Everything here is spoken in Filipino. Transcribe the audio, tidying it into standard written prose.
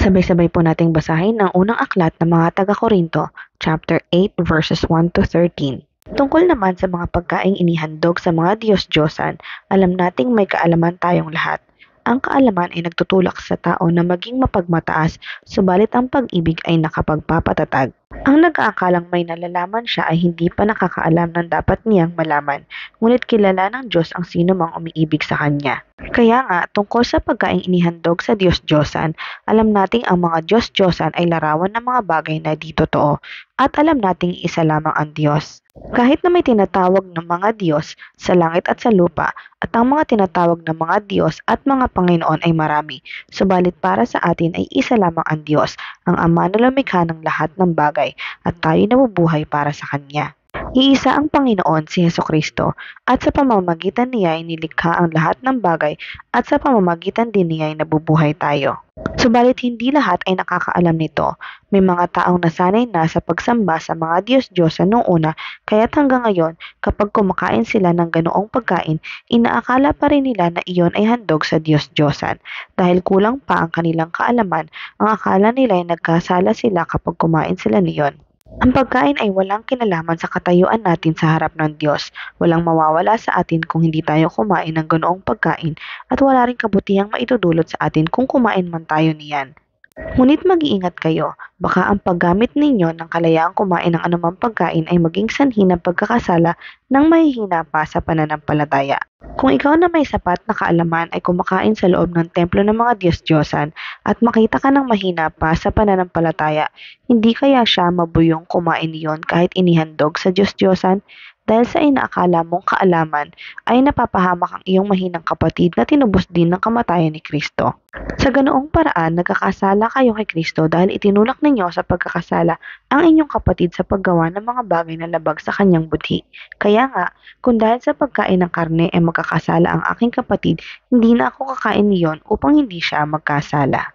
Sabay-sabay po nating basahin ang unang aklat ng mga taga-Korinto, chapter 8 verses 1 to 13. Tungkol naman sa mga pagkaing inihandog sa mga Diyos-Diyosan, alam nating may kaalaman tayong lahat. Ang kaalaman ay nagtutulak sa tao na maging mapagmataas, subalit ang pag-ibig ay nakapagpapatatag. Ang nag-aakalang may nalalaman siya ay hindi pa nakakaalam ng dapat niyang malaman, ngunit kilala ng Diyos ang sino mang umiibig sa Kanya. Kaya nga, tungkol sa pagkaing inihandog sa Diyos-Diyosan, alam nating ang mga Diyos-Diyosan ay larawan ng mga bagay na di totoo, at alam nating isa lamang ang Diyos. Kahit na may tinatawag ng mga Diyos sa langit at sa lupa, at ang mga tinatawag ng mga Diyos at mga Panginoon ay marami, subalit para sa atin ay isa lamang ang Diyos, ang Ama na lumikha ng lahat ng bagay, at tayo nabubuhay para sa Kanya. Iisa ang Panginoon si Hesukristo, at sa pamamagitan niya ay nilikha ang lahat ng bagay, at sa pamamagitan din niya ay nabubuhay tayo. Subalit hindi lahat ay nakakaalam nito. May mga taong nasanay na sa pagsamba sa mga Diyos-Diyosan noong una, kaya't hanggang ngayon, kapag kumakain sila ng ganoong pagkain, inaakala pa rin nila na iyon ay handog sa Diyos-Diyosan. Dahil kulang pa ang kanilang kaalaman, ang akala nila ay nagkasala sila kapag kumain sila niyon. Ang pagkain ay walang kinalaman sa katayuan natin sa harap ng Diyos. Walang mawawala sa atin kung hindi tayo kumain ng ganoong pagkain, at wala ring kabutihang maitudulot sa atin kung kumain man tayo niyan. Ngunit mag-iingat kayo, baka ang paggamit ninyo ng kalayaang kumain ng anumang pagkain ay maging sanhi ng pagkakasala ng mahihina pa sa pananampalataya. Kung ikaw na may sapat na kaalaman ay kumakain sa loob ng templo ng mga Diyos-Diyosan at makita ka ng mahina pa sa pananampalataya, hindi kaya siya mabuyong kumain niyon kahit inihandog sa Diyos-Diyosan? Dahil sa inaakala mong kaalaman ay napapahamak ang iyong mahinang kapatid na tinubos din ng kamatayan ni Kristo. Sa ganoong paraan, nagkakasala kayo kay Kristo dahil itinulak ninyo sa pagkakasala ang inyong kapatid sa paggawa ng mga bagay na labag sa kanyang budhi. Kaya nga, kung dahil sa pagkain ng karne ay magkakasala ang aking kapatid, hindi na ako kakain niyon upang hindi siya magkasala.